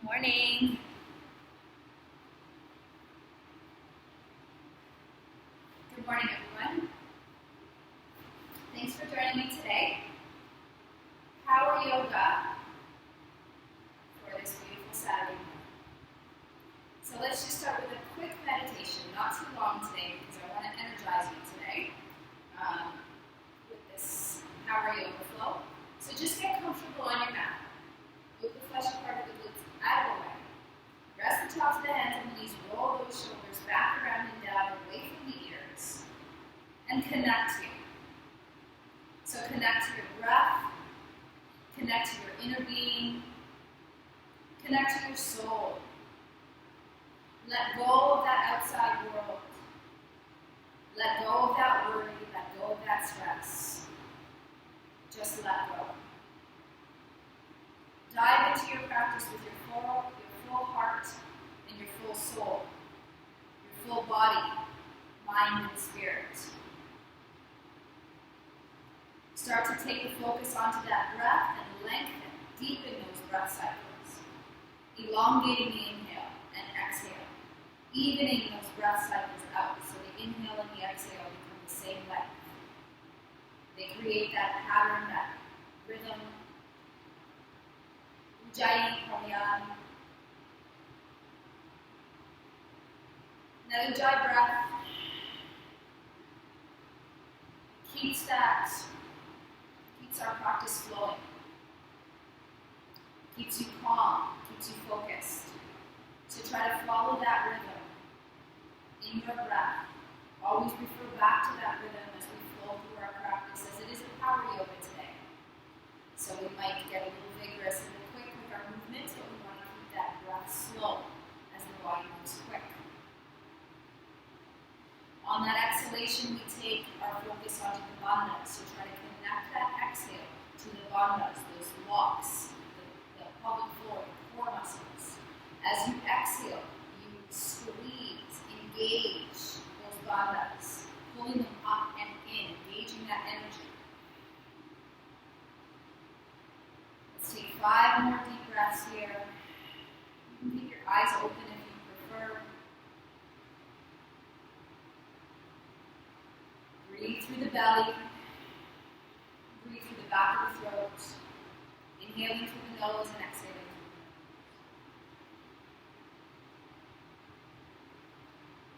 Morning. Good morning, everyone. Thanks for joining me today. Power Yoga for this beautiful Saturday morning. So let's just start with a quick meditation, not too long today because I want to energize you today with this Power Yoga flow. So just get comfortable on your mat. Move the fleshy part of the glutes out of the way. Rest the tops of the hands and knees, roll those shoulders back, around, and down, away from the ears. And connect here. So connect to your breath, connect to your inner being, connect to your soul. Let go of that outside world. Let go of that worry, let go of that stress. Just let go. Dive into your practice with your full heart and your full soul, your full body, mind, and spirit. Start to take the focus onto that breath and lengthen, deepen those breath cycles. Elongating the inhale and exhale. Evening those breath cycles out so the inhale and the exhale become the same length. They create that pattern, that rhythm. Ujjayi Pranayam. That Ujjayi breath keeps our practice flowing. Keeps you calm, keeps you focused. So try to follow that rhythm in your breath. Always refer back to that rhythm as we flow through our practice, as it is a power yoga today. So we might get a little vigorous and a little quick with our movements, but we want to keep that breath slow as the body moves quick. On that exhalation, we take our focus onto the bandhas. So try to connect that exhale to the bandhas, those blocks, the pelvic floor, the core muscles. As you exhale, you squeeze, engage those bandhas, pulling them up and in, engaging that energy. Let's take 5 more deep breaths here. You can keep your eyes open if you prefer. Breathe through the belly. Breathe through the back of the throat. Inhaling through the nose and exhaling through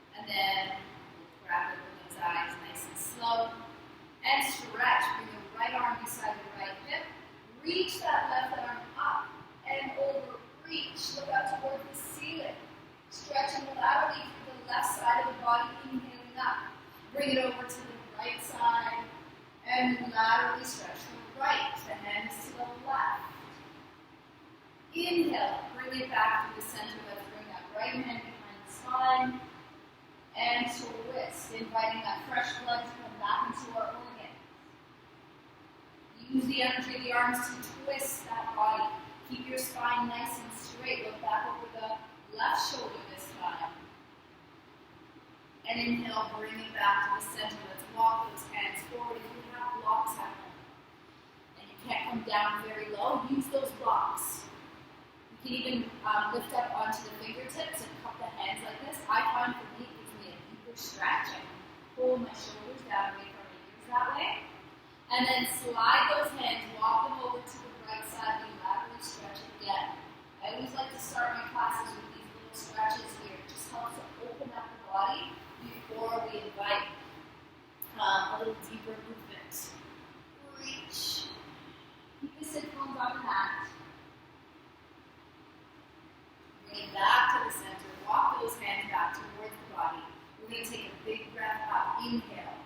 the nose. And then crack open those eyes nice and slow. And stretch. Bring the right arm beside the right hip. Reach that left arm up and over. Reach. Look up towards the ceiling. Stretching laterally through the left side of the body. Inhaling up. Bring it over to the right side and laterally stretch the right. The hands to the left. Inhale. Bring it back to the center. Let's bring that right hand behind the spine. And twist, inviting that fresh blood to come back into our organs. Use the energy of the arms to twist that body. Keep your spine nice and straight. Look back over the left shoulder this time. And inhale, bring it back to the center. Let's walk those hands forward. If you have blocks at home and you can't come down very low, use those blocks. You can even lift up onto the fingertips and cup the hands like this. I find for me it gives me a deeper stretch. I can pull my shoulders down away from my ears that way. And then slide those hands, walk them over to the right side, and laterally stretch again. I always like to start my classes with these little stretches here. It just helps to open up the body before we invite a little deeper movement. Reach. Keep the sit bones on the mat. Bring it back to the center. Walk those hands back towards the body. We're going to take a big breath up. Inhale.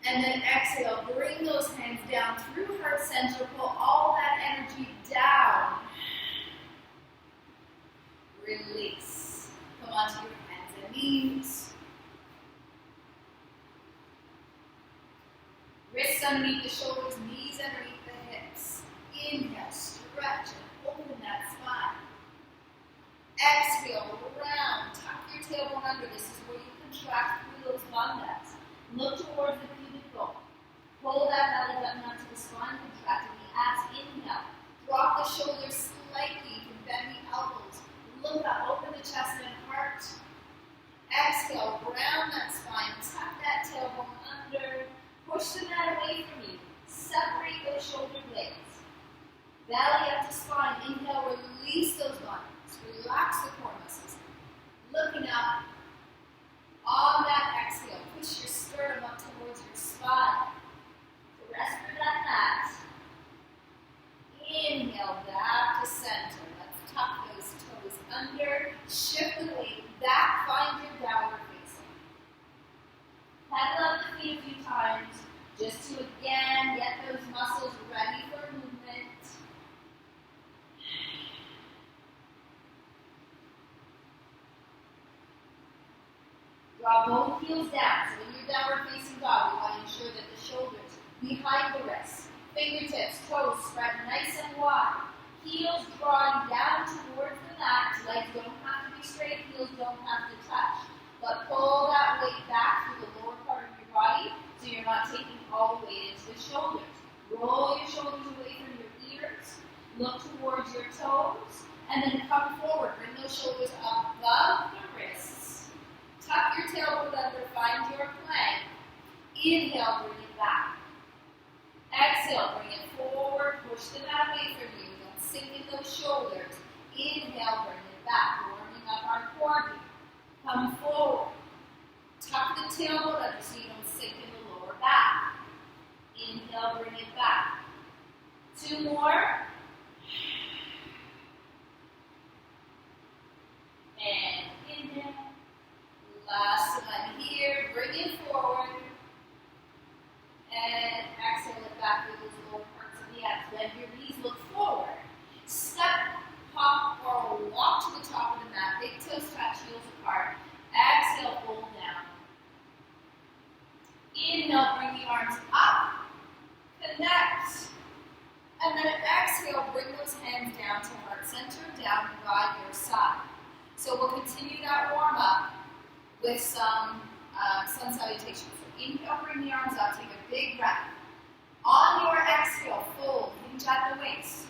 And then exhale. Bring those hands down through heart center. Pull all that energy down. Release. Come onto your hands and knees. Wrists underneath the shoulders, knees underneath the hips. Inhale, stretch and open that spine. Exhale, round. Tuck your tailbone under. This is where you contract through those bandhas. Look towards the pubic bone. Pull that belly button up to the spine, contracting the abs. Inhale. Drop the shoulders slightly. You can Look up, open the chest and heart. Exhale, round that spine, tuck that tailbone under, push the mat away from you. Separate those shoulder blades. Belly up to spine, inhale, release those bundles. Relax the core muscles. Looking up, on that exhale, push your sternum up towards your spine. So rest through that mat. Inhale, back to center. Let's tuck those toes under, shift the weight back, find your downward facing. Pedal up the feet a few times, just to again get those muscles ready for movement. Draw both heels down. So in your downward facing dog, we want to ensure that the shoulders behind the wrists, fingertips, toes spread nice and wide. Heels drawing down towards the mat. Legs don't have to be straight, heels don't have to touch. But pull that weight back through the lower part of your body so you're not taking all the weight into the shoulders. Roll your shoulders away from your ears. Look towards your toes. And then come forward. Bring those shoulders above the wrists. Tuck your tailbone under. Find your plank. Inhale, bring it back. Exhale, bring it forward. Push the mat away from you. Don't sink in those shoulders. Inhale, bring it back. Warming up our core here. Come forward. Tuck the tailbone under so you don't sink in the lower back. Inhale, bring it back. 2 more. And inhale. Last one here. Bring it forward. And exhale it back through those lower parts of the abs. Bend your knees, look forward. Step, hop, or walk to the top of the mat. Big toes touch, heels apart. Exhale, fold down. Inhale, bring the arms up. Connect. And then exhale, bring those hands down to heart center, down by your side. So we'll continue that warm up with some sun salutation. So inhale, bring the arms up, take a big breath. On your exhale, fold, hinge at the waist.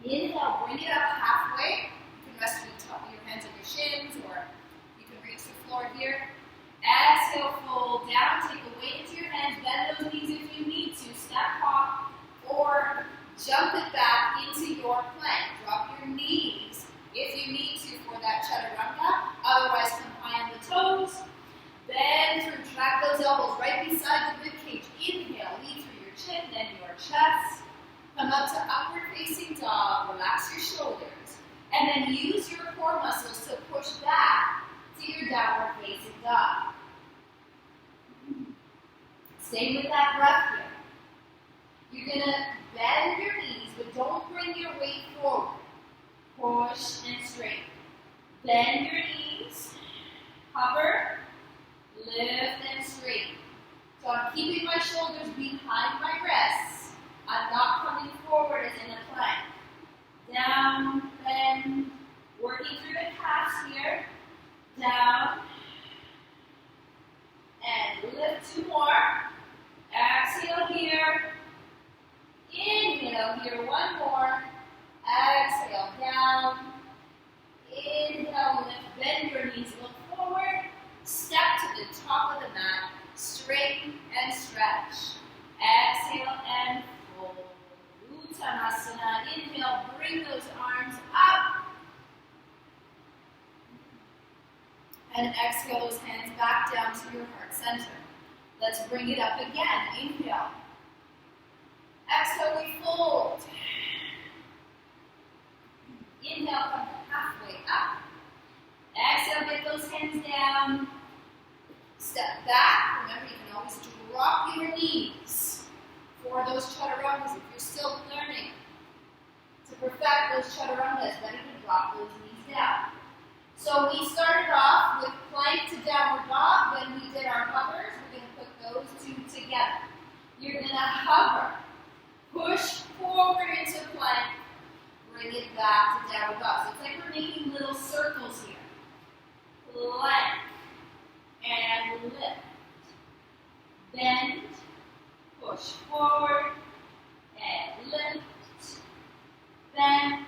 Inhale, bring it up halfway. You can rest your hands on your shins, or you can reach the floor here. Exhale, fold down, take the weight into your hands, bend those knees if you need to, step hop, or jump it back into your plank. Drop your knees if you need to for that chaturanga, otherwise come high on the toes. Bend through, track those elbows right beside the ribcage. Inhale, lead through your chin, then your chest. Come up to upward facing dog, relax your shoulders, and then use your core muscles to push back to your downward facing dog. Stay with that breath here. You're going to bend your knees, but don't bring your weight forward. Push and straighten. Bend your knees, hover, lift and straighten. So I'm keeping my shoulders behind my wrists. I'm not coming forward as in a plank. Down, bend, working through the calves here. Down, and lift 2 more. Exhale here. Inhale here, 1 more. Exhale down. Inhale, lift, bend your knees, look forward. Step to the top of the mat, straighten and stretch. Exhale and fold. Uttanasana. Inhale, bring those arms up. And exhale those hands back down to your heart center. Let's bring it up again. Inhale. Exhale, we fold. Inhale, come halfway up. Exhale, get those hands down. Step back. Remember, you can always drop your knees for those chaturangas if you're still learning to perfect those chaturangas. Better to drop those knees down. So we started off with plank to downward dog. When we did our hovers, we're going to put those 2 together. You're going to hover, push forward into plank, bring it back to downward dog. So it's like we're making little circles here. Plank and lift. Bend, push forward, and lift. Bend,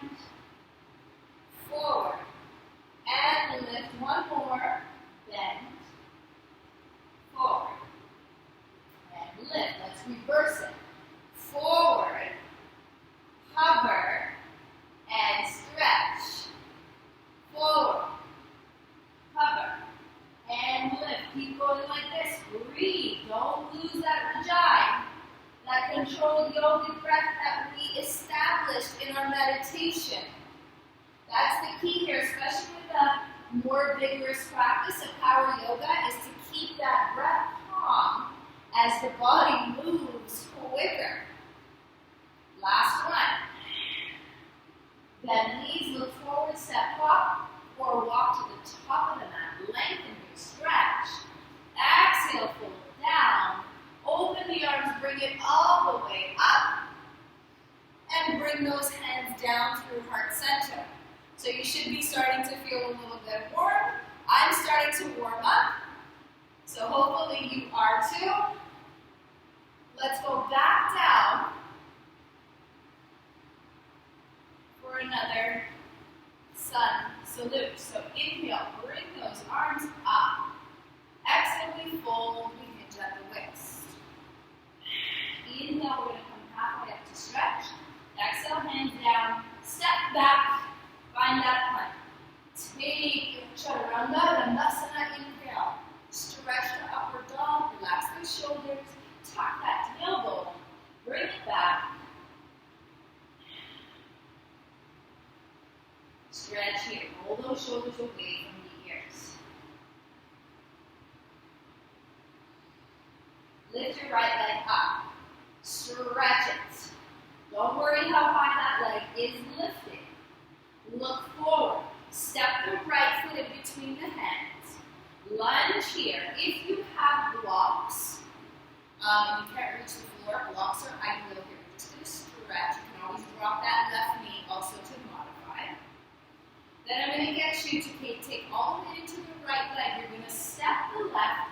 more vigorous practice of power yoga is to keep that breath calm as the body moves quicker. Last one. Bend knees, look forward, step up, or walk to the top of the mat. Lengthen your stretch. Exhale, fold down. Open the arms, bring it all the way up. And bring those hands down through heart center. So you should be starting to feel a little bit warm. I'm starting to warm up. So hopefully you are too. Let's go back down for another sun salute. So inhale, bring those arms up. Exhale, we fold, we hinge at the waist. Inhale, we're going to come halfway up to stretch. Exhale, hands down, step back, find that plank. Take your chaturanga, dandasana, inhale. Stretch the upper dog, relax those shoulders, tuck that tailbone, bring it back. Stretch here, roll those shoulders away from the ears. Lift your right leg up, stretch it. Don't worry how high that leg is lifted. Look forward. Step the right foot in between the hands. Lunge here. If you have blocks, and you can't reach the floor, blocks are ideal here. We're just going to stretch. You can always drop that left knee also to modify. Then I'm going to get you to take all the way into the right leg. You're going to step the left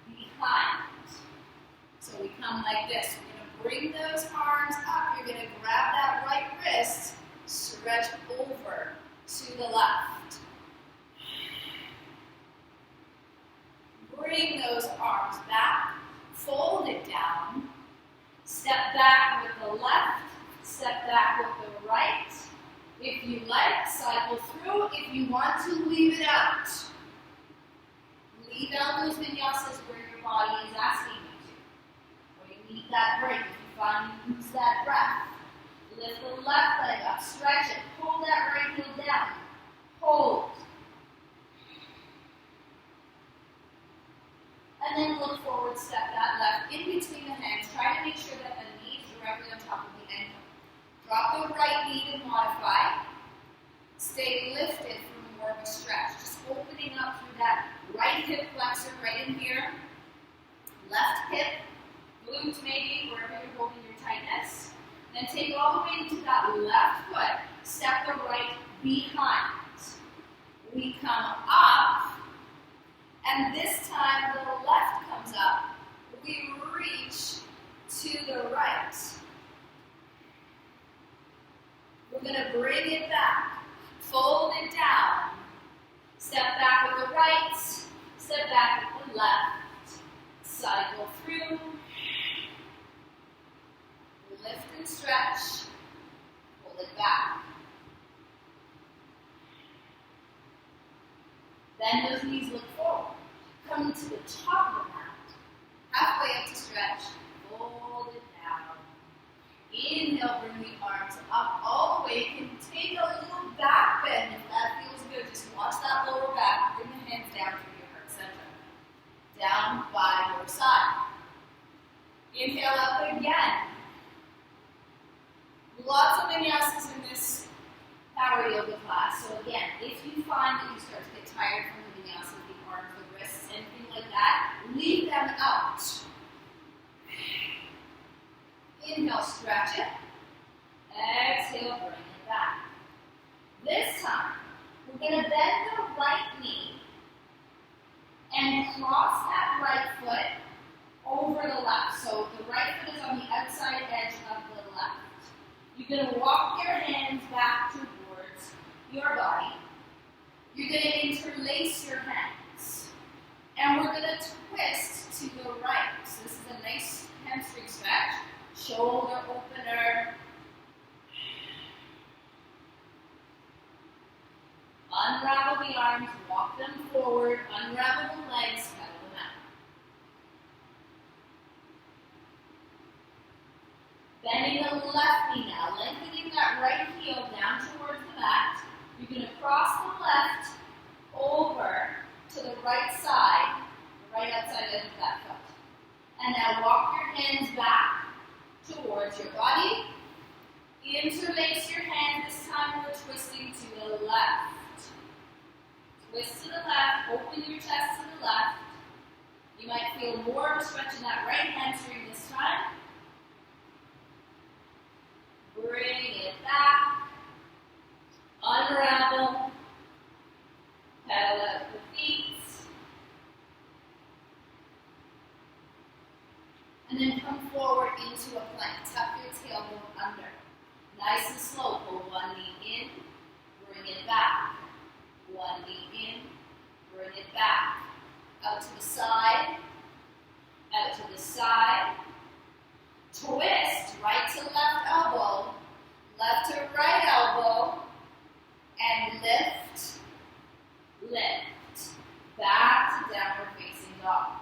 behind. So we come like this. We're going to bring those arms up. You're going to grab that right wrist, stretch over to the left. Bring those arms back, fold it down, step back with the left, step back with the right. If you like, cycle through. If you want to, leave it out. Leave out those vinyasas where your body is asking you to. Or you need that break if you find you lose that breath. Lift the left leg up, stretch it, pull that right heel down, hold. And then look forward, step that left in between the hands. Try to make sure that the knee is directly on top of the ankle. Drop the right knee to modify. Stay lifted for more of a stretch. Just opening up through that right hip flexor right in here. Left hip, glute maybe, wherever you're holding your tightness. Then take it all the way into that left foot. Step the right behind. We come up. And this time the left comes up. We reach to the right. We're going to bring it back. Fold it down. Step back with the right. Step back with the left. Cycle through. Lift and stretch. Pull it back. Bend those knees, look forward. Come to the top of the mat. Halfway up to stretch. Fold it down. Inhale, bring the arms up all the way. You can take a little back bend if that feels good. Just watch that lower back. Bring the hands down through your heart center. Down by your side. Inhale up again. Lots of vinyasas in this power yoga class. So again, if you find that you start to get tired from the vinyasas, the arms, the wrists, anything like that, leave them out. Inhale, stretch it. Exhale, bring it back. This time, we're going to bend the right knee and cross that right foot over the left. So the right foot is on the outside edge of the left. You're going to walk your hands back towards your body. You're going to interlace your hands. And we're going to twist to the right. So this is a nice hamstring stretch. Shoulder opener. Unravel the arms, walk them forward. Unravel the legs, pedal them out. Bending the left knee now, lengthening that right heel down towards the mat. You're going to cross the left over Twist to the left, open your chest to the left. You might feel more of a stretch in that right hamstring this time. Bring it back. Unravel. Pedal out the feet. And then come forward into a plank. Tuck your tailbone under. Nice and slow. Pull one knee in. Bring it back. One knee in. Bring it back. Out to the side. Out to the side. Twist. Right to left elbow. Left to right elbow. And lift. Lift. Back to downward facing dog.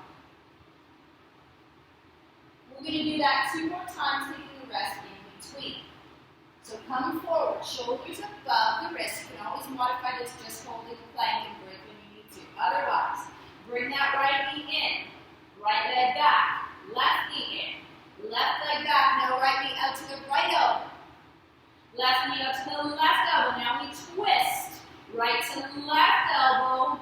We're going to do that 2 more times, taking a rest in between. So come forward, shoulders above the wrist. You can always modify this just holding the plank and break when you need to. Otherwise, bring that right knee in, right leg back, left knee in, left leg back. Now right knee out to the right elbow. Left knee out to the left elbow. Now we twist. Right to left elbow,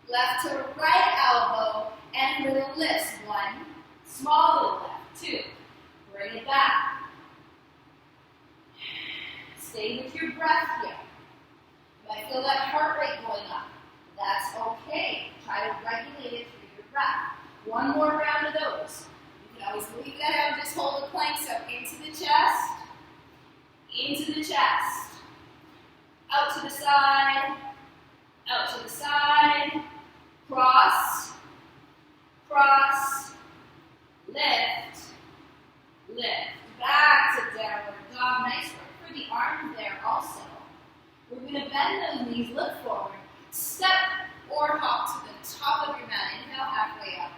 left to right elbow, and little lifts. 1, small little lift. 2, bring it back. Stay with your breath here. You might feel that heart rate going up. That's okay. Try to regulate it through your breath. 1 more round of those. You can always leave that out and just hold the plank. So into the chest, into the chest. Out to the side, out to the side. Cross, cross, lift, lift. Back to downward dog. Nice work for the arms there also. We're going to bend those knees, look forward, step or hop to the top of your mat. Inhale halfway up.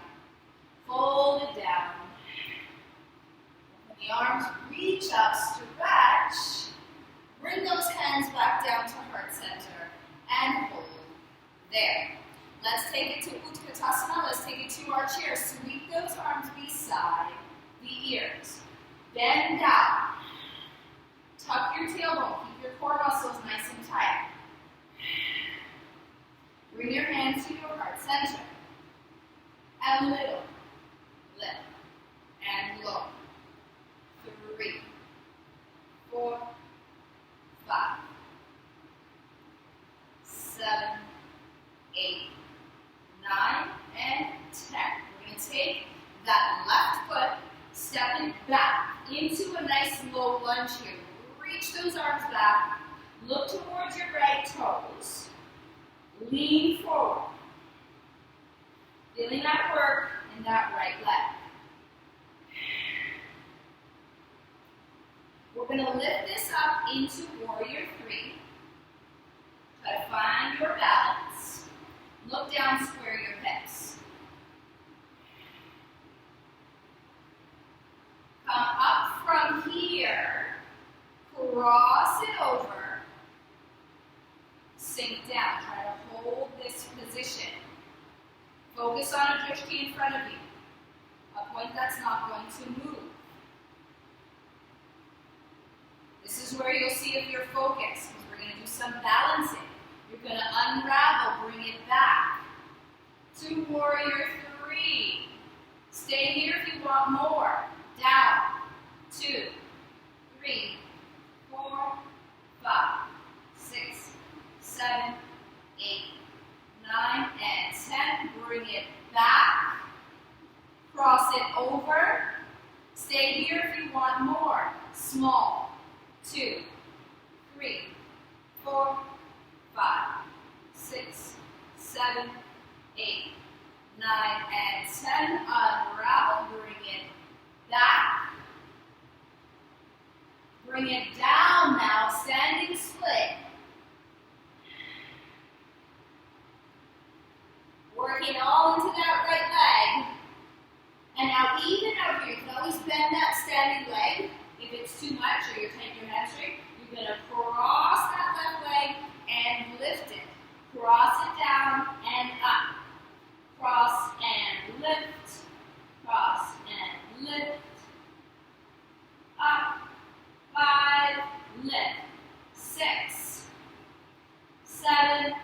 Fold it down. Open the arms, reach up, stretch. Bring those hands back down to heart center and hold there. Let's take it to Utkatasana. Let's take it to our chair. Sweep those arms beside the ears. Bend down. Tuck your tailbone. Keep your core muscles nice and tight. Bring your hands to your heart center. And little. Lift. And low. 3, 4, 5, 7, 8, 9, and 10. We're going to take that left foot, stepping back into a nice low lunge here. Reach those arms back. Look towards your right toes. Lean forward. Feeling that work in that right leg. We're going to lift this up into Warrior 3. Try to find your balance. Look down, square your hips. Come up from here. Cross it over. Sink down. Try to hold this position. Focus on a drishti in front of you. A point that's not going to move. This is where you'll see if you're focused, because we're going to do some balancing. You're going to unravel, bring it back to Warrior 3. Stay here if you want more. Down. 2, 3, 4, 5, 6, 7, 8, 9, and 10. Bring it back. Cross it over. Stay here if you want more. Small. 2, 3, 4, 5, 6, 7, 8, 9, and 10. Unravel, bring it back. Bring it down now, standing split. Working all into that right leg. And now even out here, you can always bend that standing leg. If it's too much or you're taking your hamstring, you're going to cross that left leg and lift it. Cross it down and up. Cross and lift. Cross and lift. Up. 5, lift. 6, 7,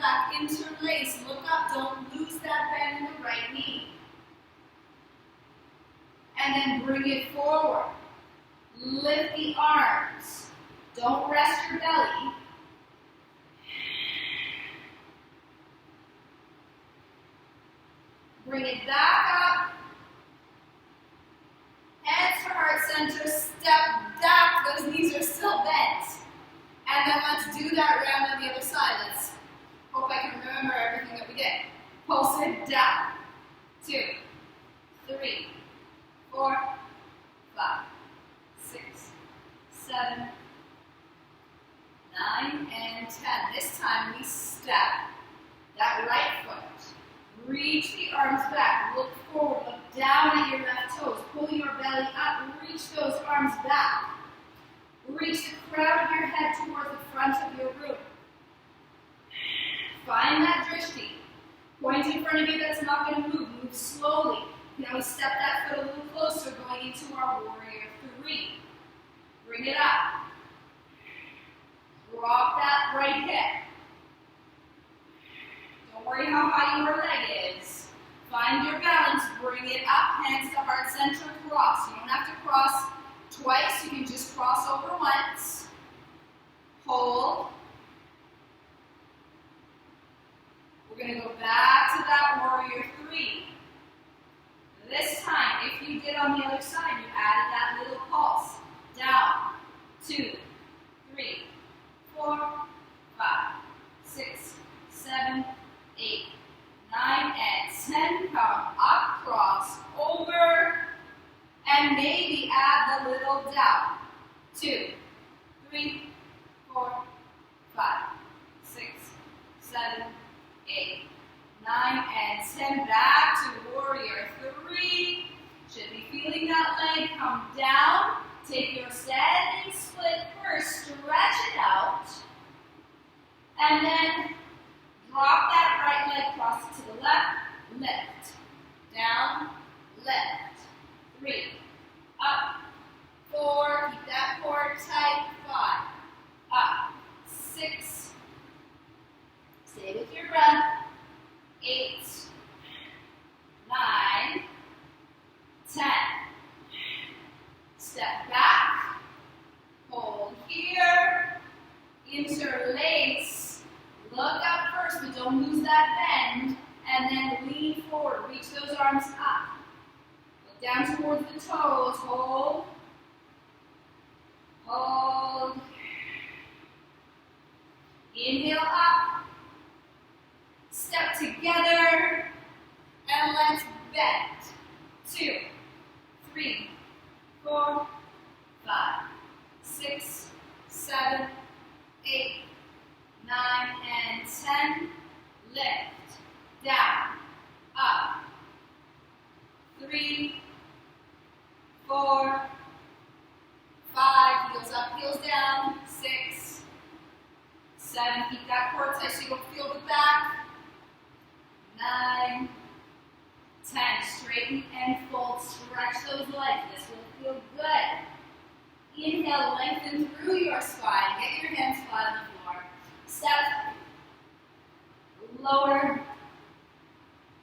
back, interlace, look up, don't lose that bend in the right knee. And then bring it forward. Lift the arms. Don't rest your belly. Bring it back up. Hands to heart center, step back. Those knees are still bent. And then let's do that round on the other side. Let's hope I can remember everything that we did. Pulse it down. 2, 3, 4, 5, 6, 7, 9, and 10. This time we step that right foot. Reach the arms back. Look forward. Look down at your left toes. Pull your belly up. Reach those arms back. Reach the crown of your head towards the front of your room. Find that drishti. Point in front of you that's not going to move. Move slowly. Now we step that foot a little closer, going into our warrior 3. Bring it up. Drop that right hip. Don't worry how high your leg is. Find your balance. Bring it up. Hands to heart center. Cross. You don't have to cross twice. You can just cross over once. Hold. We're going to go back to that warrior 3. This time, if you did on the other side, you added that little pulse. Down. 2, 3, 4, 5, 6, 7, 8, 9, and 10. Come up, cross, over, and maybe add the little down. 2, 3, 4, 5, 6, 7, 8, 9, and 10. Back to warrior 3. Should be feeling that leg come down. Take your standing split first. Stretch it out. And then drop that right leg, cross it to the left. Lift. Down. Lift. 3. Up. 4. Keep that core tight. 5. Up. 6. Stay with your breath. 8. 9. 10. Step back. Hold here. Interlace. Look up first, but don't lose that bend. And then lean forward. Reach those arms up. Look down towards the toes. Hold. Hold. Inhale up. Step together. And let's bend. 2, 3, 4, 5, 6, 7, 8, 9, and 10. Lift. Down. Up. 3, 4, 5. Heels up, heels down. 6, 7. Keep that core tight so you don't feel the back. 9, 10. Straighten and fold. Stretch those legs. This will feel good. Inhale, lengthen through your spine. Get your hands flat on the floor. Step. Lower.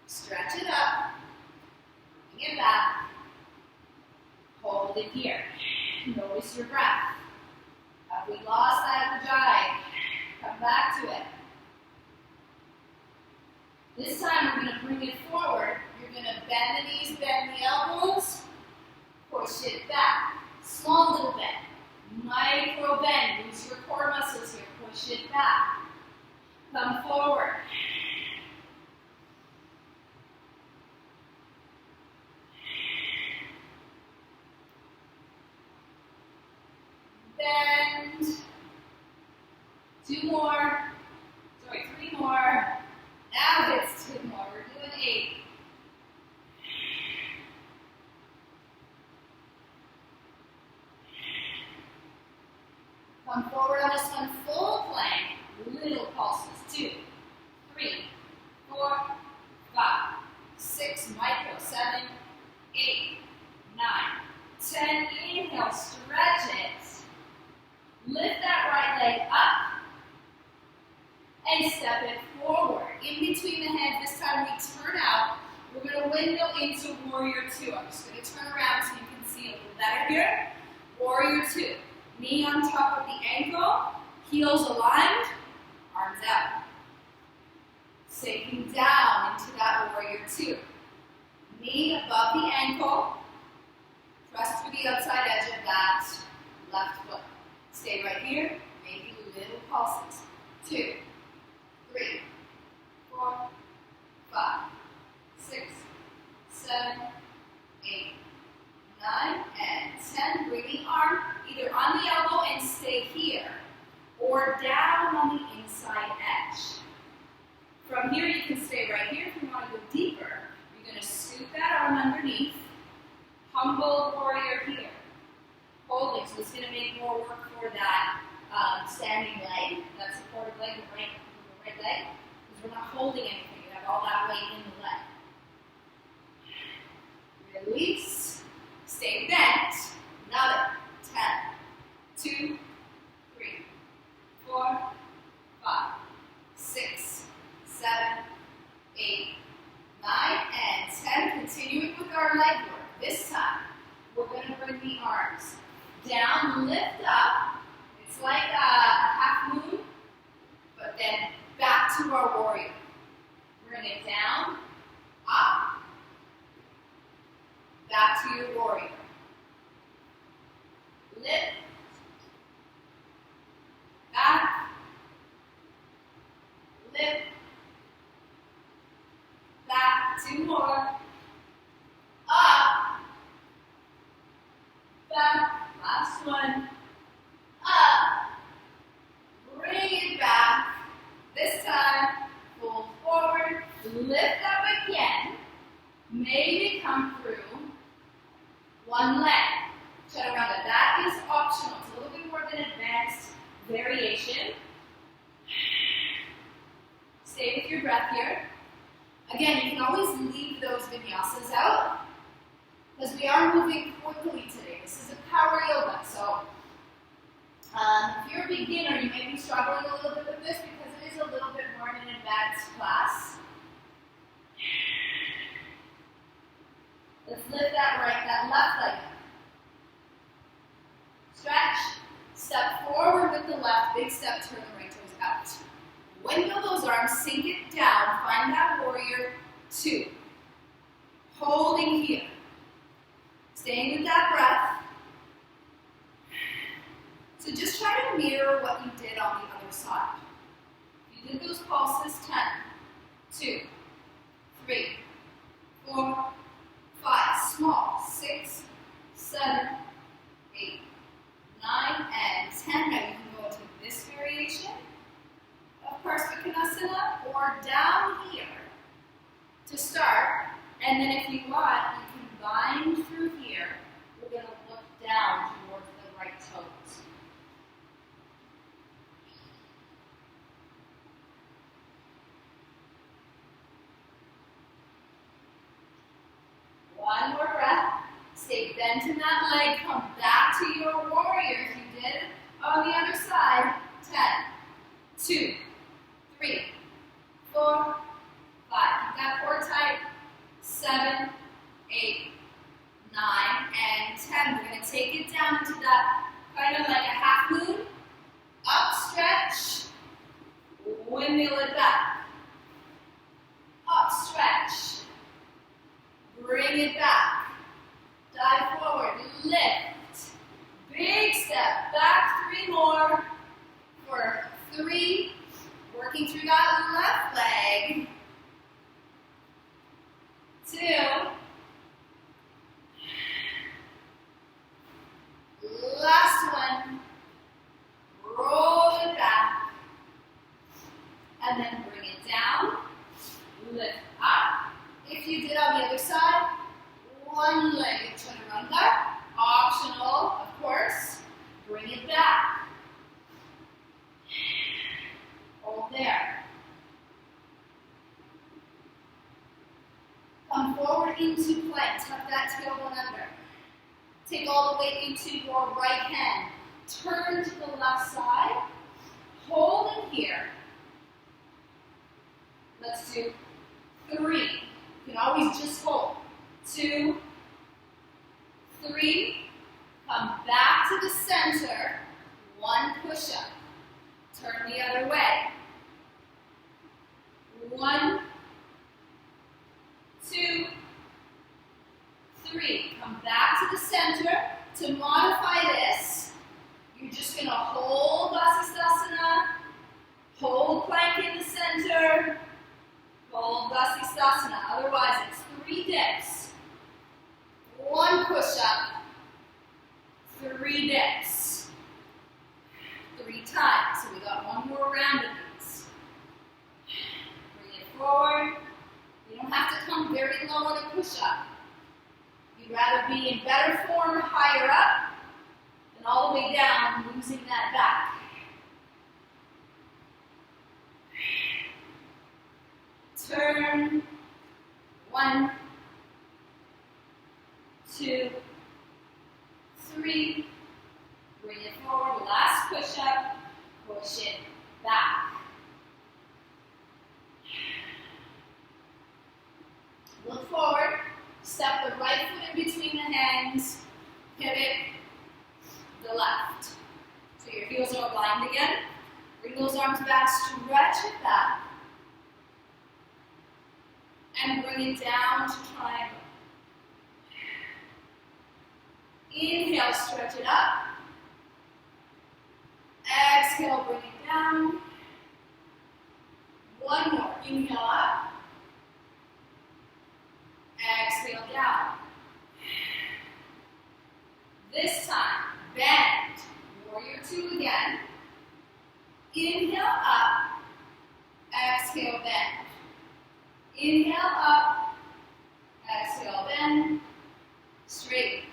Stretch it up. Bring it back. Hold it here. Notice your breath. Have we lost that ujjayi? Come back to it. This time we're going to bring it forward. You're going to bend the knees, bend the elbows, push it back. Small little bend. Micro bend. Use your core muscles here. Push it back. Come forward. Bend. 2 more. Sorry, 3 more. Now it's 2 more. We're doing 8. Come forward on this one, full plank, little pulses. 2, 3, 4, 5, 6, micro, 7, 8, 9, 10. Inhale, stretch it. Lift that right leg up. and step it forward. In between the hands, this time we turn out. We're going to window into warrior two. I'm just going to turn around so you can see a little better here. Warrior two. Knee on top of the ankle, heels aligned, arms out. Sinking down into that warrior two. Knee above the ankle, press through the outside edge of that left foot. Stay right here, maybe little pulses. 2, 3, 4, 5, 6, 7, 8, 9, and 10. Bring the arm either on the elbow and stay here, or down on the inside edge. From here, you can stay right here. If you want to go deeper, you're going to scoop that arm underneath. Humble warrior here. Holding, so it's going to make more work for that standing leg, that supported leg, the right leg, because we're not holding anything. You have all that weight in the leg. Release. Stay bent. Another. 10, 2, 3, 4, 5, 6, 7, 8, 9, and 10. Continuing with our leg work. This time, we're going to bring the arms down, lift up. It's like a half moon, but then back to our warrior. Bring it down, up, back to your warrior. Lift, back, lift, back, 2 more, up, back, last one, up, bring it back, this time, fold forward, lift up again, maybe come through one leg. Chaturanga, that is optional. It's a little bit more than advanced variation. Stay with your breath here. Again, you can always leave those vinyasas out because we are moving quickly today. This is a power yoga, so if you're a beginner, you may be struggling a little bit with this because it is a little bit more in an advanced class. Let's lift that left leg up. Stretch, step forward with the left, big step, turn the right toes out. Window those arms, sink it down, find that warrior two. Holding here. Staying with that breath. So just try to mirror what you did on the other side. You did those pulses, 10, 2, 3, 4, 5, small, 6, 7, 8, 9, and 10. Now you can go into this variation of Parsvakonasana or down here to start. And then if you want, you can bind through here. We're going to look down towards the right toes. One more breath. Stay bent in that leg. Come back to your warrior if you did on the other side. 10, 2, 3, 4, 5. Keep that core tight. 7, 8, 9, and 10. We're going to take it down to that kind of like a half moon. Up stretch. Windmill it back. Up stretch. Bring it back. Dive forward. Lift. Big step. Back 3 more. For 3. Working through that left leg. 2. Last one. Roll it back. And then bring it down. Lift up. If you did on the other side, one-legged chaturanga. Optional, of course. Bring it back. Hold there. Come forward into plank. Tuck that tailbone under. Take all the weight into your right hand. Turn to the left side. Hold in here. 2, 3. You can always just hold. 2, 3. Come back to the center. 1 push-up. Turn the other way. 1, 2, 3. Come back to the center. To modify this, you're just going to hold Vasisthasana, hold plank in the center, hold Vasisthasana. Otherwise, it's 3 dips, 1 push-up, 3 dips, 3 times. So we got 1 more round of these. Bring it forward. You don't have to come very low on a push-up. You'd rather be in better form higher up than all the way down, losing that back. Turn. 1, 2, 3. Bring it forward. Last push-up. Push it back. Look forward. Step the right foot in between the hands. Pivot the left. So your heels are aligned again. Bring those arms back. Stretch it back. And bring it down to triangle. Inhale, stretch it up. Exhale, bring it down. 1 more. Inhale up. Exhale down. This time, bend. Warrior 2 again. Inhale up. Exhale, bend. Inhale up. Exhale, bend. Straighten.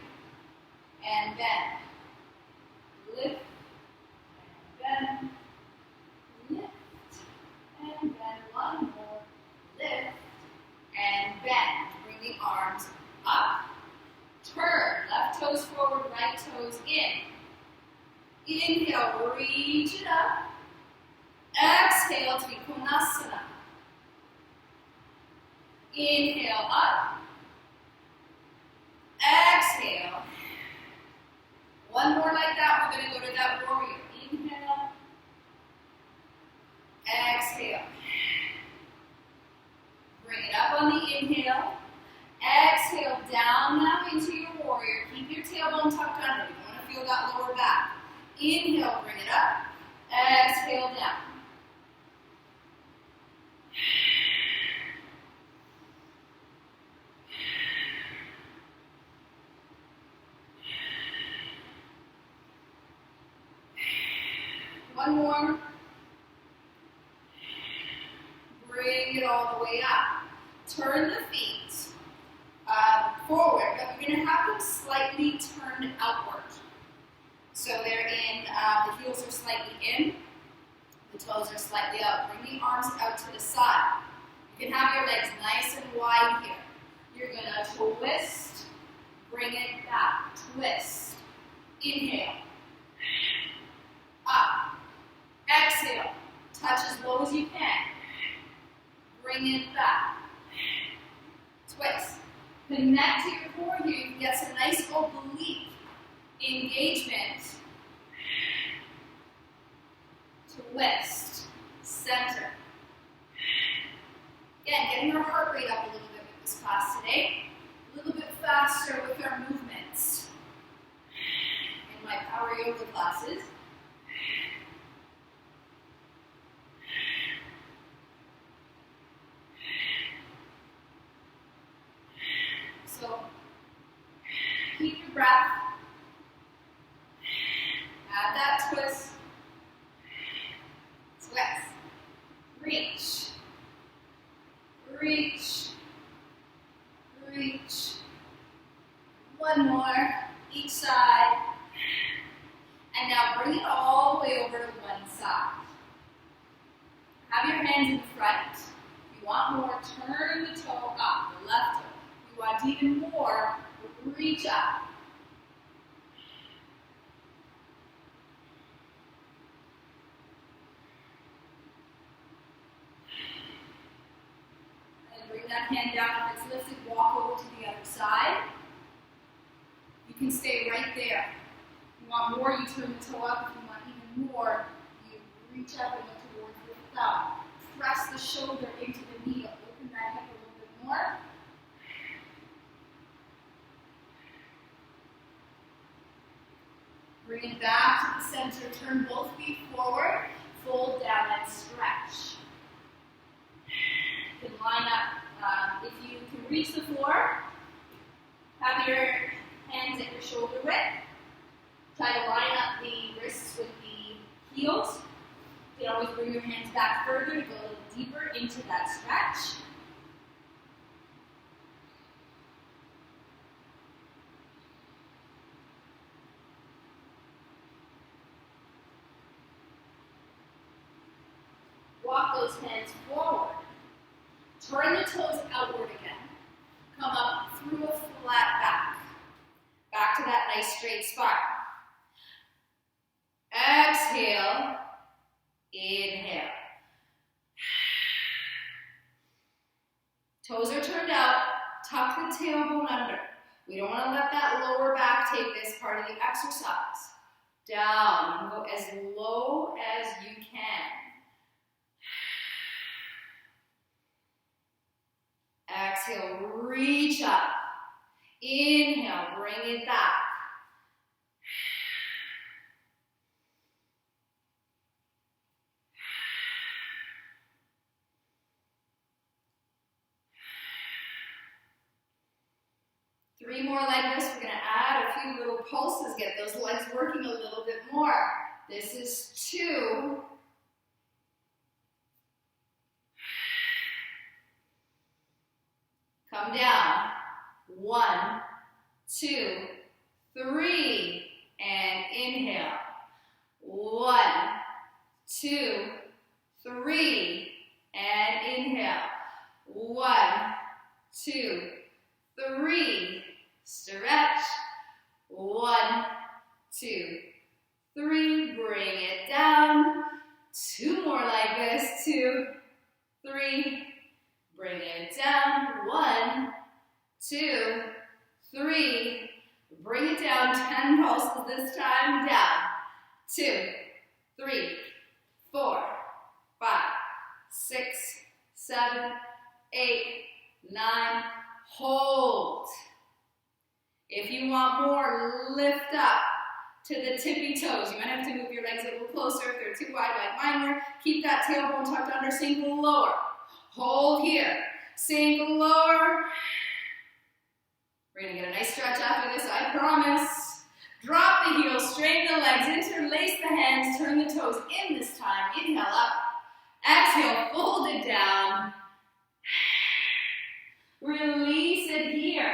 And bend. Lift. And bend. Lift. And bend. 1 more. Lift. And bend. Bring the arms up. Turn. Left toes forward, right toes in. Inhale, reach it up. Exhale, Trikonasana. Inhale up. Exhale. 1 more like that. We're going to go to that warrior. Inhale. Exhale. Bring it up on the inhale. Exhale down now into your warrior. Keep your tailbone tucked under. You want to feel that lower back. Inhale, bring it up. Exhale down. One more. Bring it all the way up. Turn the feet forward, but we're going to have them slightly turned outward. So they're in, the heels are slightly in, the toes are slightly out. Bring the arms out to the side. You can have your legs nice and wide here. You're going to twist, bring it back, twist. Inhale, up, exhale, touch as low as you can. Bring it back, twist. Connect to your core here. You can get some nice oblique engagement. Twist, center. Again, getting our heart rate up a little bit with this class today. A little bit faster with our movements. In my power yoga classes. So, keep your breath. Add that twist. Twist. Reach. Reach. Reach. 1 more. Each side. And now bring it all the way over to one side. Have your hands in front. If you want more, turn the toe up, the left toe. If you want even more, reach up. hand down. If it's lifted, walk over to the other side. You can stay right there. If you want more, you turn the toe up. If you want even more, you reach up and look towards the thumb. Press the shoulder into the knee. Open that hip a little bit more. Bring it back to the center. Turn both feet forward. Fold down and stretch. You can line up. If you can reach the floor, have your hands at your shoulder width. Try to line up the wrists with the heels. You can always bring your hands back further to go a little deeper into that stretch. Walk those hands forward. Turn the toes outward again. Come up through a flat back. Back to that nice straight spine. Exhale. Inhale. Toes are turned out. Tuck the tailbone under. We don't want to let that lower back take this part of the exercise. Down. You can go as low as you can. Exhale, reach up. Inhale, bring it back. Three more like this. We're going to add a few little pulses, get those legs working a little bit more. This is 2. Come down. 1, 2, 3, and inhale. 1, 2, 3, and inhale. 1, 2, 3. Stretch. 1, 2, 3. Bring it down. 2 more like this. 2, 3. Bring it down. 1, 2, 3. Bring it down. 10 pulses this time. Down. 2, 3, 4, 5, 6, 7, 8, 9. Hold. If you want more, lift up to the tippy toes. You might have to move your legs a little closer if they're too wide like mine were. Keep that tailbone tucked under, sink lower. Hold here. Sink lower. We're going to get a nice stretch after this, I promise. Drop the heels, straighten the legs, interlace the hands, turn the toes in this time. Inhale up. Exhale, fold it down. Release it here.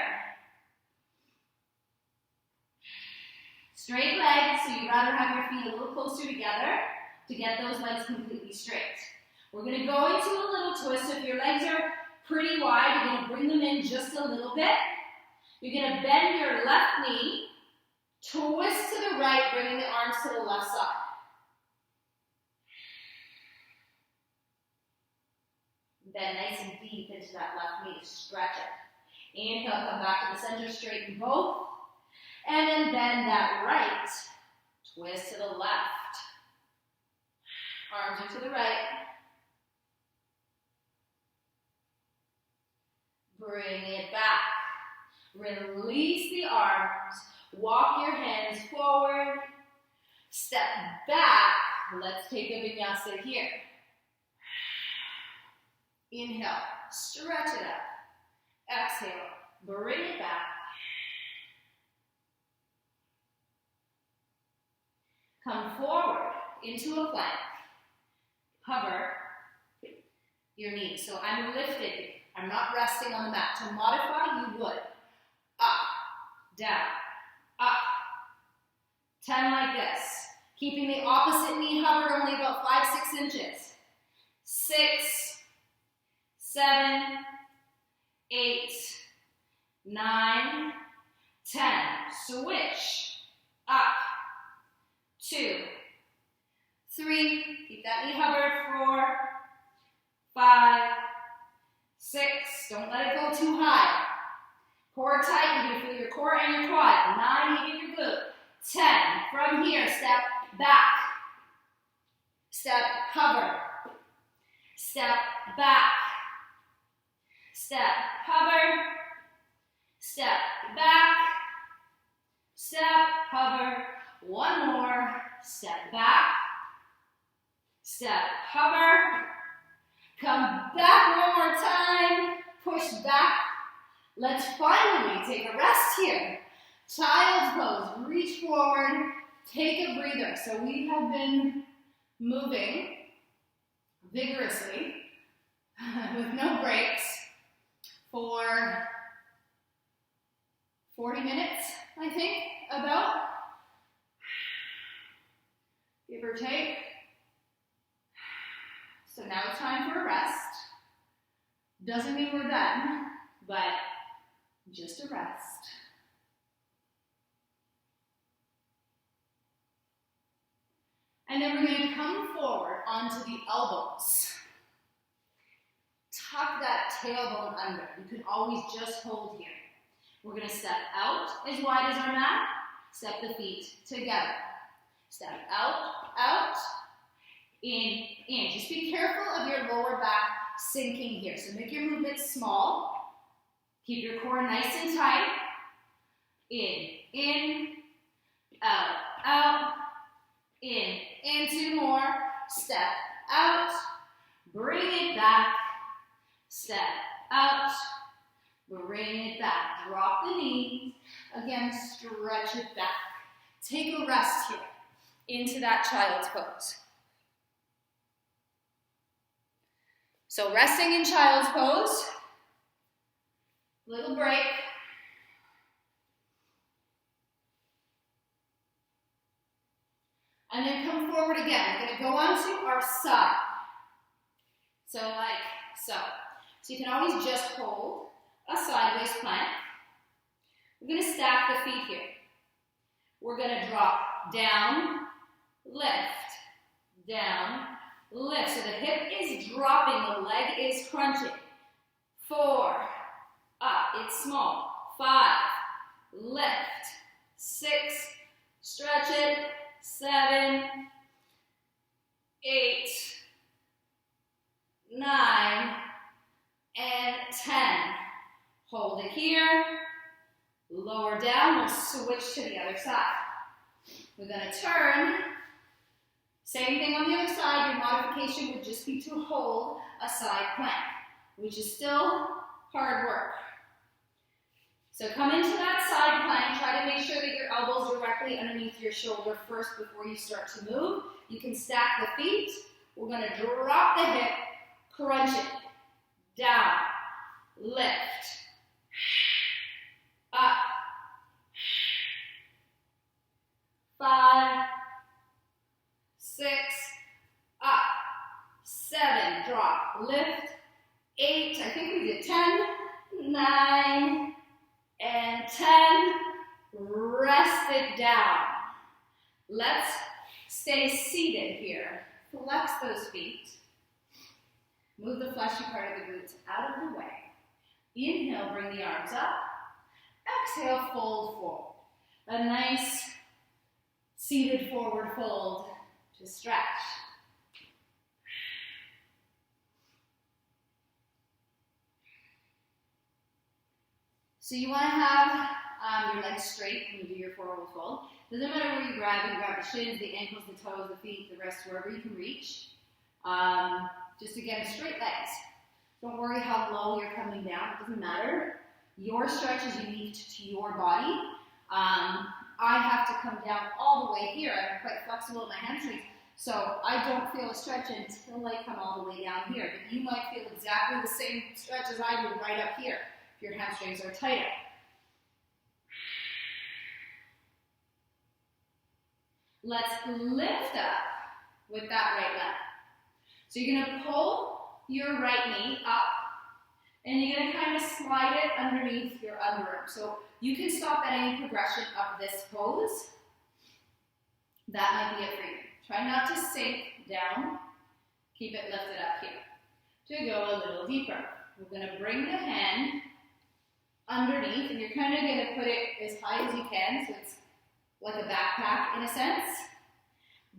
Straight legs, so you'd rather have your feet a little closer together to get those legs completely straight. We're going to go into a little twist. If your legs are pretty wide, you're going to bring them in just a little bit. You're going to bend your left knee, twist to the right, bringing the arms to the left side. Bend nice and deep into that left knee. Stretch it. Inhale, come back to the center, straighten both. And then bend that right. Twist to the left. Arms are to the right. Bring it back. Release the arms. Walk your hands forward. Step back. Let's take a vinyasa here. Inhale. Stretch it up. Exhale. Bring it back. Come forward into a plank. Hover your knees. So I'm lifted. I'm not resting on the mat. To modify, you would. Up, down, up. 10 like this. Keeping the opposite knee hovered only about 5-6 inches. 6, 7, 8, 9, 10. Switch. Up. 2, 3. Keep that knee hovered. 4, 5, 6. Don't let it too high. Core tight, you're gonna feel your core and your quad. 9, you get your glute. 10, from here, step back. Step, hover. Step back. Step, hover. Step back. Step, hover. One more. Step back. Step, hover. Come back one more time. Push back. Let's finally take a rest here. Child's pose. Reach forward. Take a breather. So we have been moving vigorously with no breaks for 40 minutes, I think, about, give or take. So now it's time for a rest. Doesn't mean we're done, but just a rest. And then we're going to come forward onto the elbows. Tuck that tailbone under. You can always just hold here. We're going to step out as wide as our mat. Step the feet together. Step out, out, in, in. Just be careful of your lower back sinking here. So make your movements small. Keep your core nice and tight. In, out, out, in. And 2 more. Step out. Bring it back. Step out. Bring it back. Drop the knees. Again, stretch it back. Take a rest here into that child's pose. So resting in child's pose. Little break. And then come forward again. We're going to go onto our side. So like so. So you can always just hold a sideways plank. We're going to stack the feet here. We're going to drop down, lift, down, lift. So the hip is dropping, the leg is crunching. 4, up, it's small. 5, lift. 6, stretch it. 7, 8, 9, and 10. Hold it here. Lower down, we'll switch to the other side. We're going to turn. Same thing on the other side. Your modification would just be to hold a side plank, which is still hard work. So come into that side plank. Try to make sure that your elbows are directly underneath your shoulder first before you start to move. You can stack the feet. We're going to drop the hip, crunch it, down, lift, up, 5, 6, up, 7, drop, lift, 8, I think we did 10, 9, and 10, rest it down. Let's stay seated here. Flex those feet. Move the fleshy part of the glutes out of the way. Inhale, bring the arms up. Exhale, fold forward. A nice seated forward fold to stretch. So you want to have your legs straight when you do your forward fold. Doesn't matter where you grab. You can grab the shins, the ankles, the toes, the feet, the wrists, wherever you can reach. Just again, straight legs. Don't worry how low you're coming down. It doesn't matter. Your stretch is unique to your body. I have to come down all the way here. I'm quite flexible in my hamstrings, so I don't feel a stretch until I come all the way down here. But you might feel exactly the same stretch as I do right up here if your hamstrings are tighter. Let's lift up with that right leg. So you're going to pull your right knee up, and you're going to kind of slide it underneath your underarm. So you can stop at any progression of this pose. That might be it for you. Try not to sink down. Keep it lifted up here. To go a little deeper, we're going to bring the hand underneath, and you're kind of going to put it as high as you can, so it's like a backpack in a sense.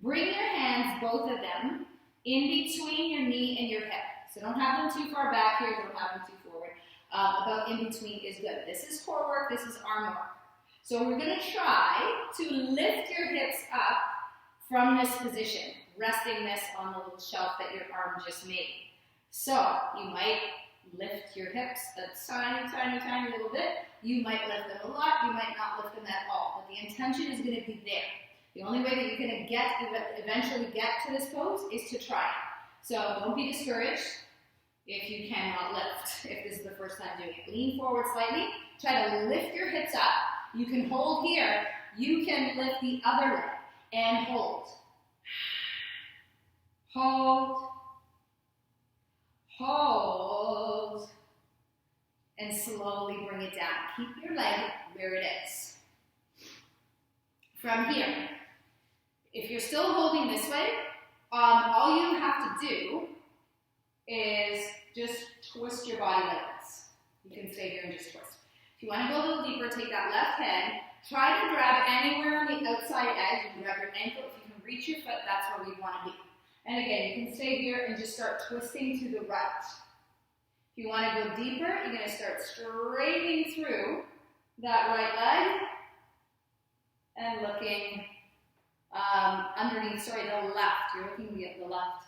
Bring your hands, both of them, in between your knee and your hip. So don't have them too far back here, don't have them too forward. About in between is good. This is core work, this is arm work. So we're going to try to lift your hips up from this position, resting this on the little shelf that your arm just made. So you might lift your hips a tiny, tiny, tiny little bit. You might lift them a lot, you might not lift them at all, but the intention is going to be there. The only way that you're going to eventually get to this pose is to try it. So don't be discouraged if you cannot lift, if this is the first time doing it. Lean forward slightly, try to lift your hips up. You can hold here, you can lift the other leg and hold. Hold. Hold. And slowly bring it down. Keep your leg where it is. From here, if you're still holding this way, all you have to do is just twist your body like this. You can stay here and just twist. If you want to go a little deeper, take that left hand. Try to grab anywhere on the outside edge. You can grab your ankle. If you can reach your foot, that's where we want to be. And again, you can stay here and just start twisting to the right. If you want to go deeper, you're going to start straightening through that right leg and looking underneath, the left. You're looking at the left.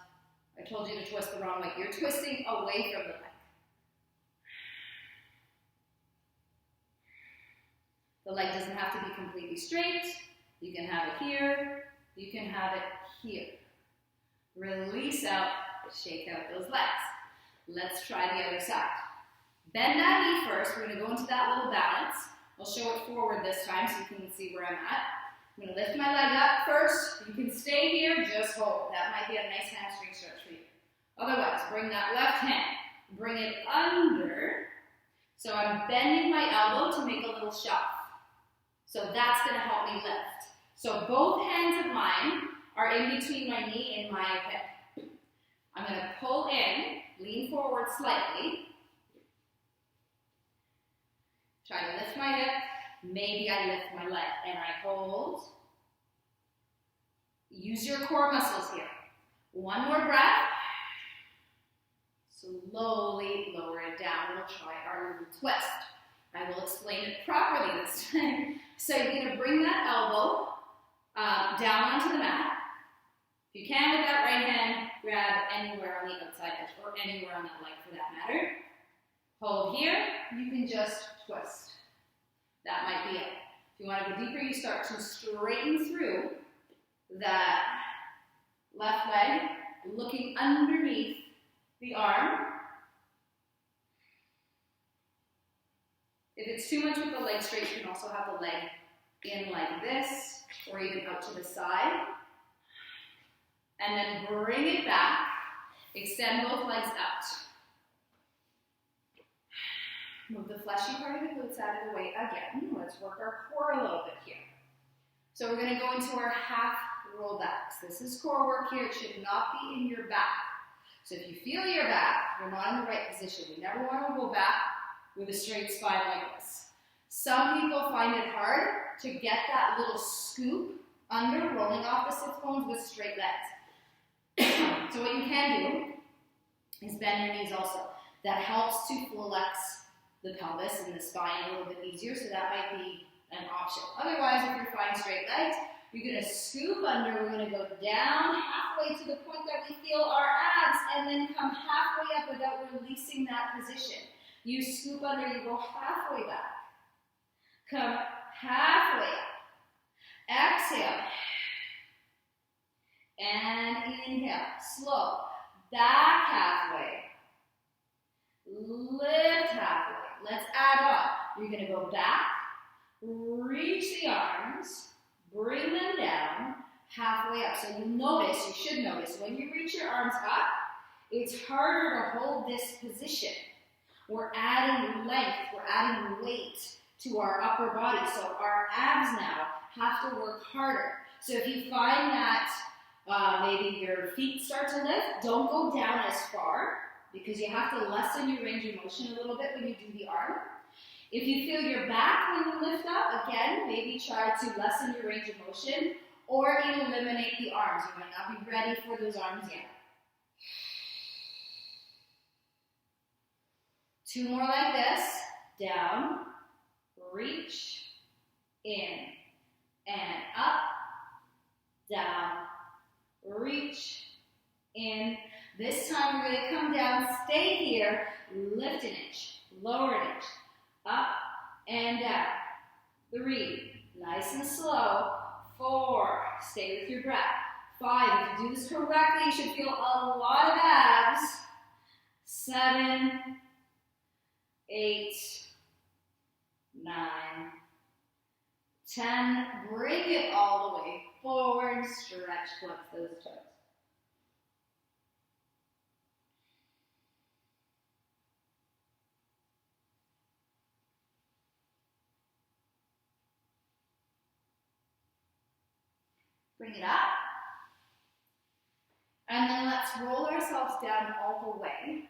I told you to twist the wrong way. You're twisting away from the leg. The leg doesn't have to be completely straight. You can have it here. You can have it here. Release out, shake out those legs. Let's try the other side. Bend that knee first. We're going to go into that little balance. I'll show it forward this time so you can see where I'm at. I'm going to lift my leg up first. You can stay here, just hold. That might be a nice hamstring stretch for you. Otherwise, bring that left hand, bring it under. So I'm bending my elbow to make a little shelf. So that's going to help me lift. So both hands of mine are in between my knee and my hip. I'm going to pull in, lean forward slightly. Try to lift my hip. Maybe I lift my leg and I hold. Use your core muscles here. One more breath. Slowly lower it down. We'll try our little twist. I will explain it properly this time. So you're going to bring that elbow down onto the mat. If you can with that right hand, grab anywhere on the outside edge or anywhere on that leg for that matter. Hold here. You can just twist. That might be it. If you want to go deeper, you start to straighten through that left leg, looking underneath the arm. If it's too much with the leg straight, you can also have the leg in like this, or even out to the side. And then bring it back. Extend both legs out. Move the fleshy part of the glutes out of the way again. Let's work our core a little bit here. So we're going to go into our half rollbacks. This is core work here. It should not be in your back. So if you feel your back, you're not in the right position. We never want to go back with a straight spine like this. Some people find it hard to get that little scoop under, rolling off the sits bones with straight legs. So what you can do is bend your knees also. That helps to flex the pelvis and the spine a little bit easier, so that might be an option. Otherwise, if you're fine straight legs, you're going to scoop under. We're going to go down halfway to the point that we feel our abs, and then come halfway up without releasing that position. You scoop under, you go halfway back. Come halfway up. Exhale. And inhale. Slow. Back halfway. Lift halfway. Let's add on. You're going to go back. Reach the arms. Bring them down. Halfway up. So you notice, you should notice, when you reach your arms up, it's harder to hold this position. We're adding length, we're adding weight to our upper body. So our abs now have to work harder. So if you find that maybe your feet start to lift, don't go down as far because you have to lessen your range of motion a little bit when you do the arm. If you feel your back when you lift up, again, maybe try to lessen your range of motion or eliminate the arms. You might not be ready for those arms yet. 2 more like this. Down, reach, in, and up, down, reach, in. This time we're going to come down, stay here, lift an inch, lower an inch, up and down. 3, nice and slow. 4, stay with your breath. 5, if you do this correctly, you should feel a lot of abs. 7, 8, 9, 10. Bring it all the way forward. Stretch, flex those toes. Bring it up. And then let's roll ourselves down all the way.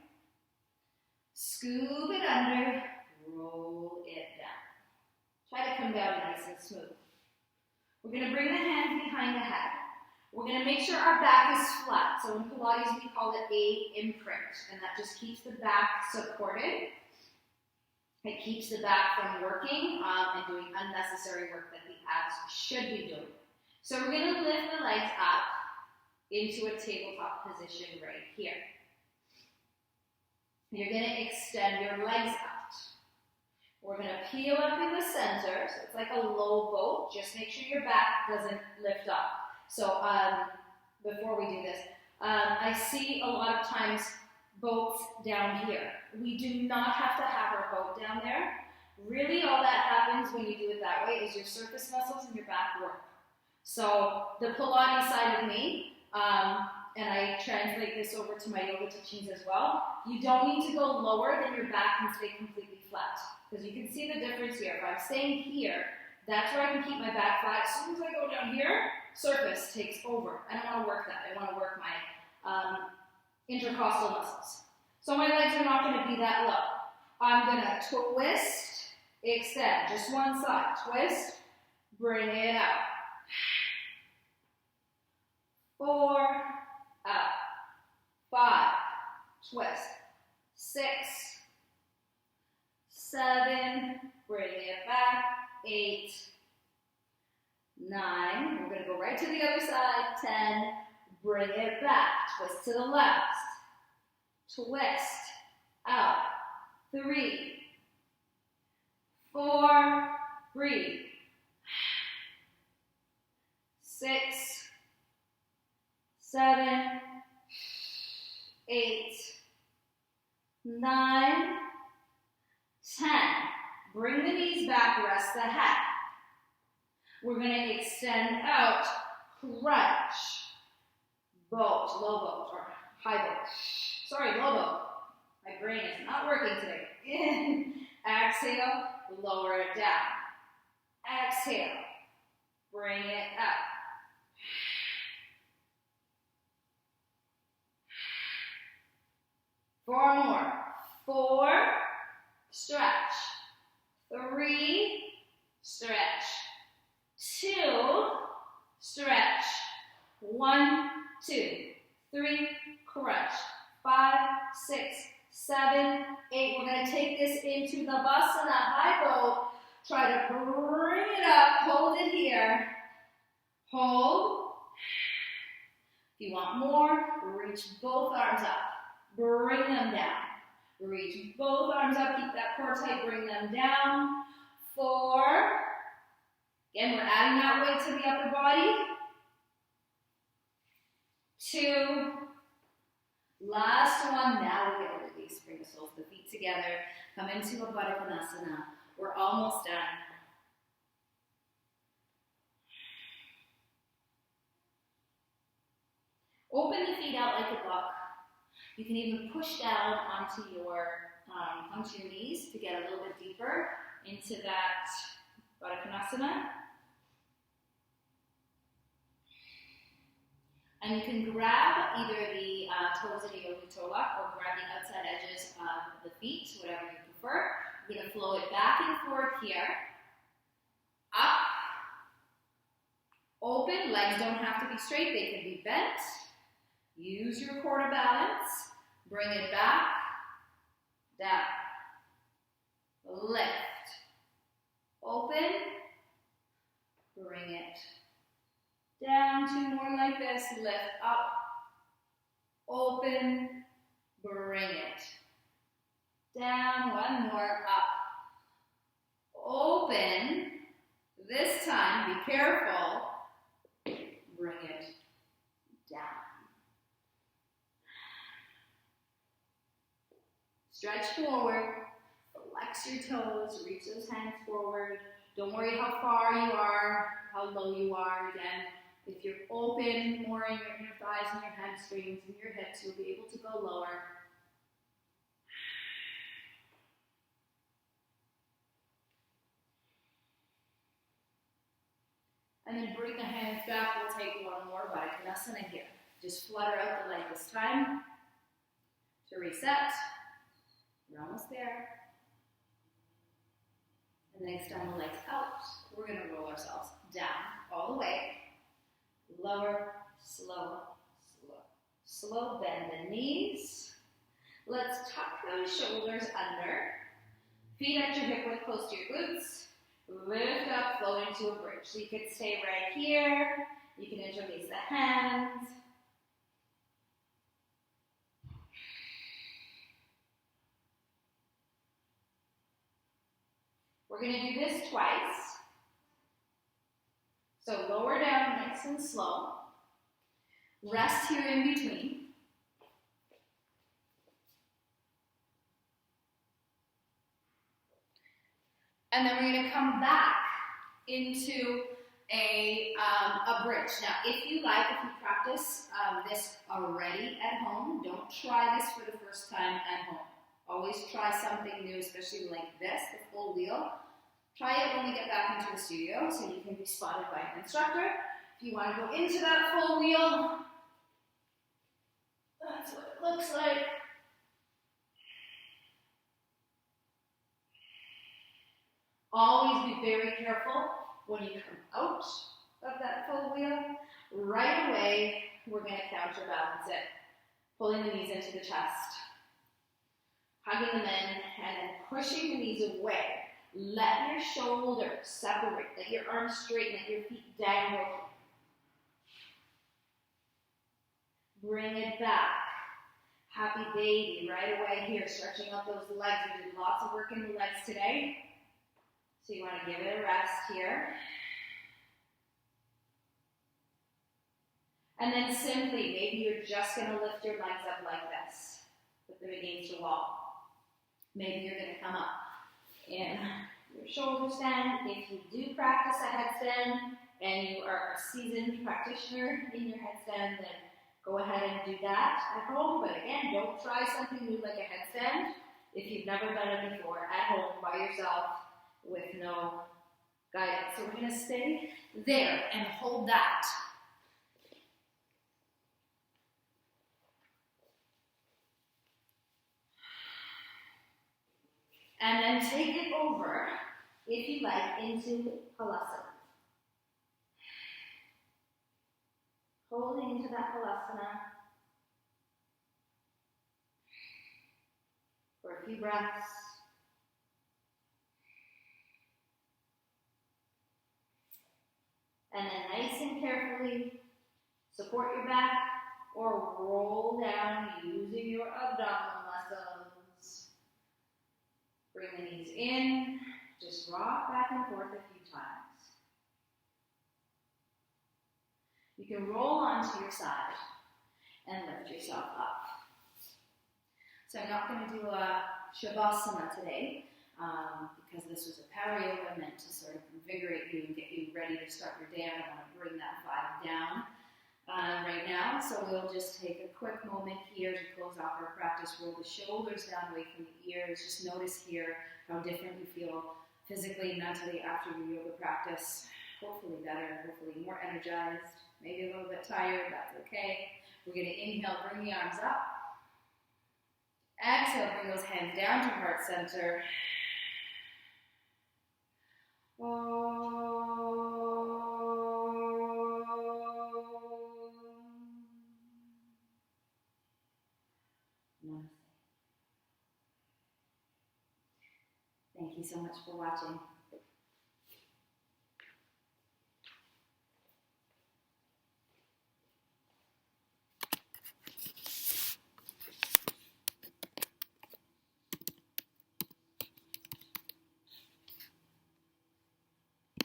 Scoop it under, roll it down. Try to come down nice and smooth. We're going to bring the hands behind the head. We're going to make sure our back is flat. So in Pilates, we call it a imprint, and that just keeps the back supported. It keeps the back from working and doing unnecessary work that the abs should be doing. So we're going to lift the legs up into a tabletop position right here. You're going to extend your legs out. We're going to peel up in the center, so it's like a low boat. Just make sure your back doesn't lift up. So before we do this, I see a lot of times boats down here. We do not have to have our boat down there. Really all that happens when you do it that way is your surface muscles and your back work. So the Pilates side of me, and I translate this over to my yoga teachings as well, you don't need to go lower than your back and stay completely flat. Because you can see the difference here. If I'm staying here, that's where I can keep my back flat. As soon as I go down here, surface takes over. I don't want to work that. I want to work my intercostal muscles. So my legs are not going to be that low. I'm going to twist, extend. Just one side. Twist, bring it out. 4, up. 5, twist. 6, 7, bring it back. 8, 9, we're going to go right to the other side. 10, bring it back. Twist to the left. Twist, out. 3, 4, breathe. 6, 7, 8, 9, 10. Bring the knees back, rest the head. We're going to extend out, crunch, boat, low boat, or high boat. Sorry, low boat. My brain is not working today. In, exhale, lower it down. Exhale, bring it up. Four more. 4, stretch. 3, stretch. 2, stretch. 1, 2, 3, crunch. 5, 6, 7, 8. We're going to take this into the Basana high boat. Try to bring it up. Hold it here. Hold. If you want more, reach both arms up. Bring them down. Reach both arms up. Keep that core tight. Bring them down. 4. Again, we're adding that weight to the upper body. 2. Last one. Now we're going to release. Bring the soles of the feet together. Come into a Baddha Konasana. We're almost done. Open the feet out like a book. You can even push down onto your knees to get a little bit deeper into that Baddha Konasana. And you can grab either the toes in a yogi toe lock or grab the outside edges of the feet, whatever you prefer. We're going to flow it back and forth here. Up. Open. Legs don't have to be straight. They can be bent. Use your core to balance. Bring it back. Down. Lift. Open. Bring it down. Two more like this. Lift up. Open. Bring it down. One more. Up. Open. This time, be careful. Bring it down. Stretch forward. Flex your toes. Reach those hands forward. Don't worry how far you are, how low you are. Again, if you're open more in your thighs and your hamstrings and your hips, you'll be able to go lower. And then bring the hands back. We'll take one more Baddha here. Just flutter out the leg this time to reset. We're almost there. And then extend the legs out. We're going to roll ourselves down all the way. Lower, slow, slow. Slow, bend the knees. Let's tuck those shoulders under. Feet at your hip width, close to your glutes. Lift up, flow into a bridge. So you could stay right here. You can interlace the hands. We're going to do this twice. So lower down, nice and slow. Rest here in between. And then we're going to come back into a bridge. Now, if you practice this already at home, don't try this for the first time at home. Always try something new, especially like this, the full wheel. Try it when we get back into the studio so you can be spotted by an instructor. If you want to go into that full wheel, that's what it looks like. Always be very careful when you come out of that full wheel. Right away, we're going to counterbalance it, pulling the knees into the chest, hugging them in, and then pushing the knees away. Let your shoulders separate, let your arms straighten, let your feet dangle. Bring it back. Happy baby, right away here, stretching out those legs. We did lots of work in the legs today. So you want to give it a rest here. And then simply, maybe you're just going to lift your legs up like this. Put them against your wall. Maybe you're going to come up in your shoulder stand. If you do practice a headstand and you are a seasoned practitioner in your headstand, then go ahead and do that at home. But again, don't try something new like a headstand if you've never done it before at home by yourself with no guidance. So we're going to stay there and hold that. And then take it over, if you like, into Halasana. Holding into that Halasana for a few breaths. And then nice and carefully support your back or roll down using your abdominal muscles. Bring the knees in, just rock back and forth a few times. You can roll onto your side and lift yourself up. So I'm not going to do a Shavasana today because this was a power yoga meant to sort of invigorate you and get you ready to start your day. I don't want to bring that vibe down right now. So we'll just take a quick moment here to close off our practice. Roll the shoulders down away from the ears. Just notice here how different you feel physically, mentally after your yoga practice. Hopefully better, hopefully more energized, maybe a little bit tired, that's okay. We're going to inhale, bring the arms up. Exhale, bring those hands down to heart center. Namaste. Thank you so much for watching.